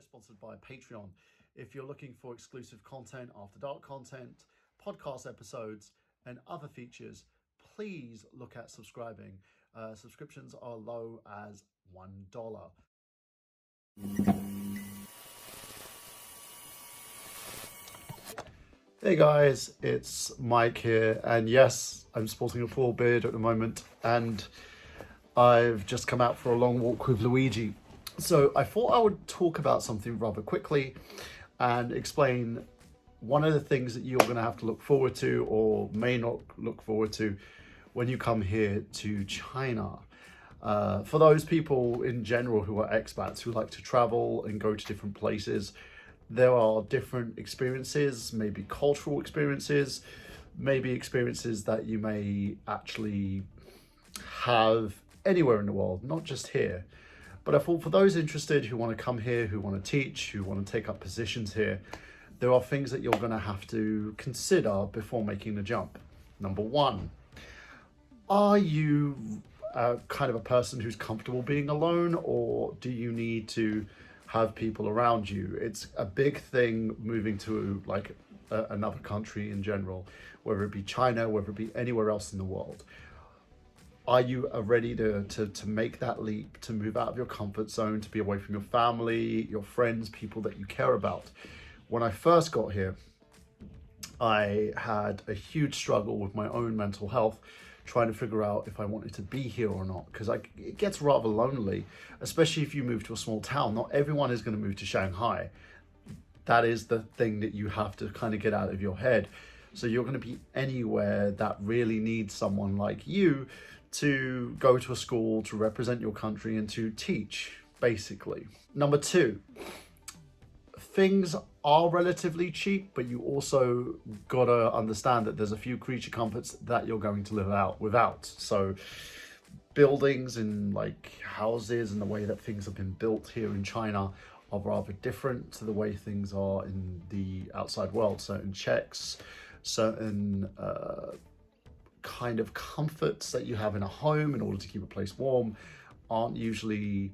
sponsored by Patreon. If you're looking for exclusive content, after dark content, podcast episodes, and other features, please look at subscribing. Subscriptions are low as $1. Hey guys, it's Mike here, and yes, I'm sporting a full beard at the moment, and I've just come out for a long walk with Luigi. So I thought I would talk about something rather quickly and explain one of the things that you're going to have to look forward to or may not look forward to when you come here to China. For those people in general who are expats who like to travel and go to different places, there are different experiences, maybe cultural experiences, maybe experiences that you may actually have anywhere in the world, not just here. But I thought for those interested who want to come here, who want to teach, who want to take up positions here, there are things that you're going to have to consider before making the jump. Number one, are you kind of a person who's comfortable being alone, or do you need to have people around you? It's a big thing moving to like another country in general, whether it be China, whether it be anywhere else in the world. Are you ready to make that leap, to move out of your comfort zone, to be away from your family, your friends, people that you care about? When I first got here, I had a huge struggle with my own mental health, trying to figure out if I wanted to be here or not, because it gets rather lonely, especially if you move to a small town. Not everyone is going to move to Shanghai. That is the thing that you have to kind of get out of your head. So you're going to be anywhere that really needs someone like you to go to a school, to represent your country, and to teach, basically. Number two, things are relatively cheap, but you also gotta understand that there's a few creature comforts that you're going to live out without. So buildings and like houses and the way that things have been built here in China are rather different to the way things are in the outside world. Certain checks, certain kind of comforts that you have in a home in order to keep a place warm aren't usually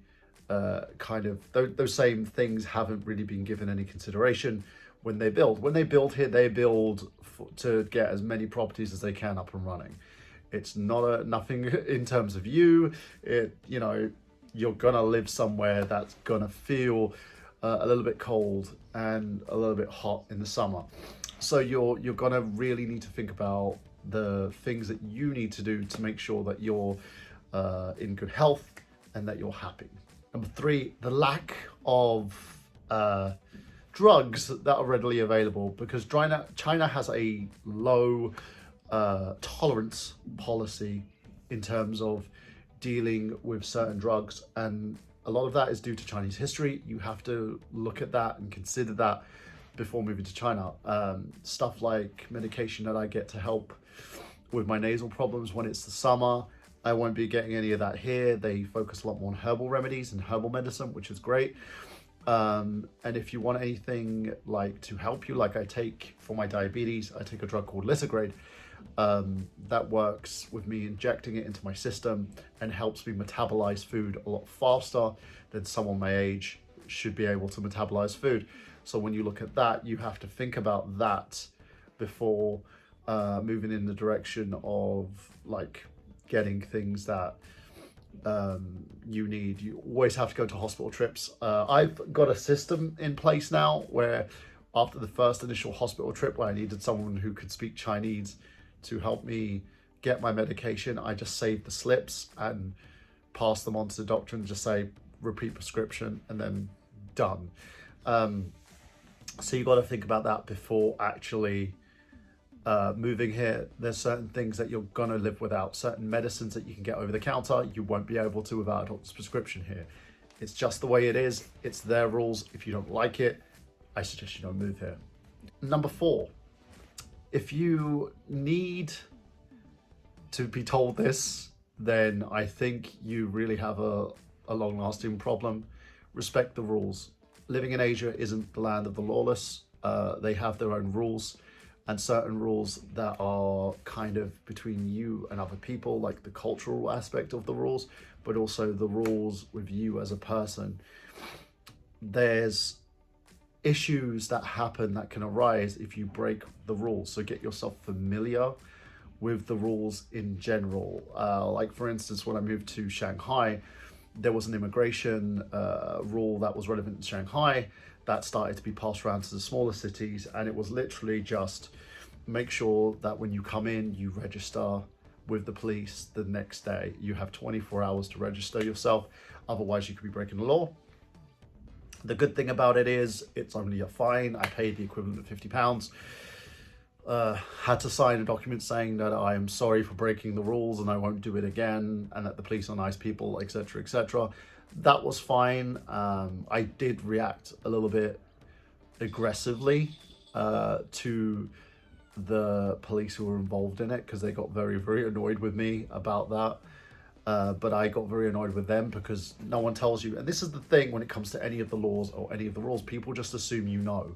those same things haven't really been given any consideration when they build. When they build here, they build to get as many properties as they can up and running. It's not nothing in terms of you. You're gonna live somewhere that's gonna feel a little bit cold and a little bit hot in the summer. So you're gonna really need to think about the things that you need to do to make sure that you're in good health and that you're happy. Number three, the lack of drugs that are readily available, because China has a low tolerance policy in terms of dealing with certain drugs, and a lot of that is due to Chinese history. You have to look at that and consider that before moving to China. Stuff like medication that I get to help with my nasal problems when it's the summer, I won't be getting any of that here. They focus a lot more on herbal remedies and herbal medicine, which is great. And if you want anything like to help you, like I take for my diabetes, I take a drug called Litigrade that works with me injecting it into my system and helps me metabolize food a lot faster than someone my age should be able to metabolize food. So when you look at that, you have to think about that before moving in the direction of like getting things that you need. You always have to go to hospital trips. I've got a system in place now where after the first initial hospital trip where I needed someone who could speak Chinese to help me get my medication, I just saved the slips and pass them on to the doctor and just say repeat prescription and then done. So you got to think about that before actually moving here. There's certain things that you're gonna live without. Certain medicines that you can get over the counter, you won't be able to without a doctor's prescription here. It's just the way it is. It's their rules. If you don't like it, I suggest you don't move here. Number four, if you need to be told this, then I think you really have a long-lasting problem. Respect the rules. Living in Asia isn't the land of the lawless. They have their own rules, and certain rules that are kind of between you and other people, like the cultural aspect of the rules, but also the rules with you as a person. there's issues that happen that can arise if you break the rules. So get yourself familiar with the rules in general. Like for instance, when I moved to Shanghai, there was an immigration rule that was relevant in Shanghai that started to be passed around to the smaller cities, and it was literally just make sure that when you come in, you register with the police the next day. You have 24 hours to register yourself, otherwise you could be breaking the law. The good thing about it is it's only a fine. I paid the equivalent of £50. Had to sign a document saying that I am sorry for breaking the rules and I won't do it again, and that the police are nice people, etc., etc. That was fine. I did react a little bit aggressively to the police who were involved in it, because they got very, very annoyed with me about that. But I got very annoyed with them because no one tells you. And this is the thing when it comes to any of the laws or any of the rules, people just assume you know.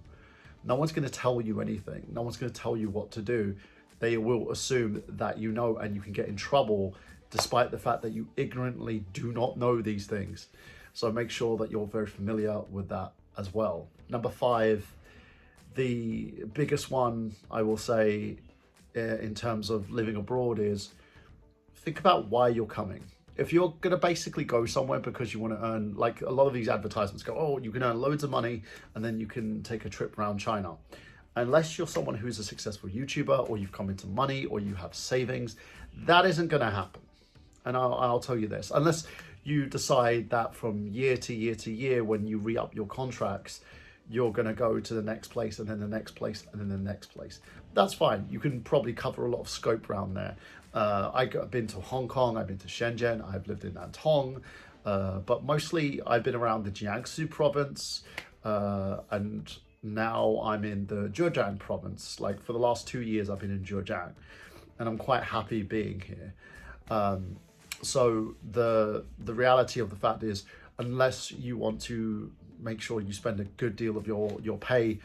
No one's going to tell you anything. No one's going to tell you what to do. They will assume that you know, and you can get in trouble despite the fact that you ignorantly do not know these things. So make sure that you're very familiar with that as well. Number 5, the biggest one I will say in terms of living abroad is think about why you're coming. If you're going to basically go somewhere because you want to earn, like a lot of these advertisements go, oh, you can earn loads of money and then you can take a trip around China. Unless you're someone who's a successful YouTuber, or you've come into money, or you have savings, that isn't going to happen. And I'll tell you this, unless you decide that from year to year to year, when you re-up your contracts, you're going to go to the next place and then the next place and then the next place. That's fine. You can probably cover a lot of scope around there. I've been to Hong Kong, I've been to Shenzhen, I've lived in Nantong, but mostly I've been around the Jiangsu province, and now I'm in the Zhejiang province. Like for the last 2 years, I've been in Zhejiang, and I'm quite happy being here. So the reality of the fact is, unless you want to make sure you spend a good deal of your pay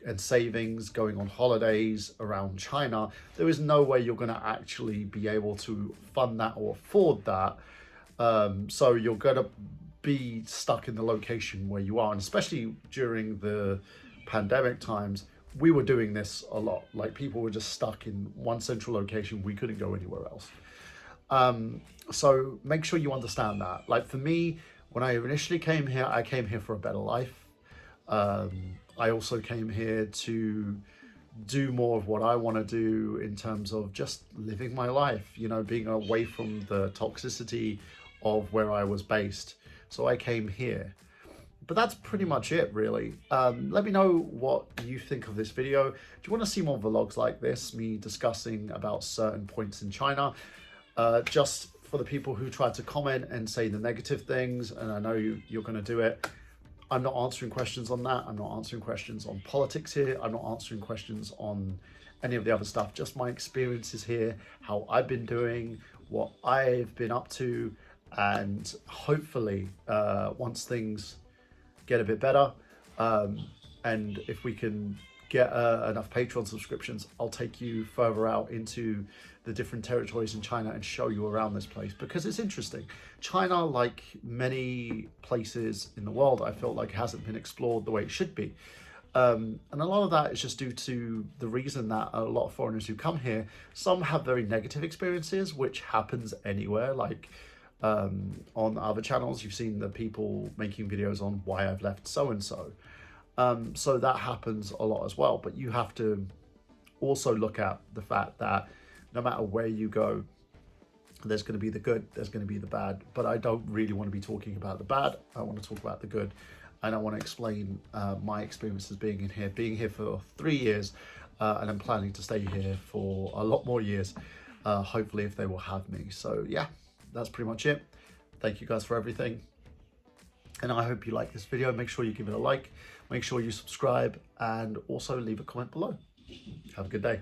and savings going on holidays around China, there is no way you're going to actually be able to fund that or afford that. So you're going to be stuck in the location where you are. And especially during the pandemic times, we were doing this a lot. Like people were just stuck in one central location. We couldn't go anywhere else. So make sure you understand that. Like for me, when I initially came here, I came here for a better life. I also came here to do more of what I want to do in terms of just living my life, you know, being away from the toxicity of where I was based. So I came here. But that's pretty much it, really. Let me know what you think of this video. Do you want to see more vlogs like this, me discussing about certain points in China? Just for the people who tried to comment and say the negative things, and I know you're going to do it, I'm not answering questions on that. I'm not answering questions on politics here. I'm not answering questions on any of the other stuff. Just my experiences here, how I've been doing, what I've been up to, and hopefully once things get a bit better, and if we can get enough Patreon subscriptions, I'll take you further out into the different territories in China and show you around this place, because it's interesting. China, like many places in the world, I felt like hasn't been explored the way it should be. And a lot of that is just due to the reason that a lot of foreigners who come here, some have very negative experiences, which happens anywhere. Like on other channels, you've seen the people making videos on why I've left so-and-so. So that happens a lot as well. But you have to also look at the fact that no matter where you go, there's going to be the good, there's going to be the bad. But I don't really want to be talking about the bad. I want to talk about the good. And I want to explain my experiences being here for 3 years. And I'm planning to stay here for a lot more years, hopefully, if they will have me. So yeah, that's pretty much it. Thank you guys for everything. And I hope you like this video. Make sure you give it a like. Make sure you subscribe, and also leave a comment below. Have a good day.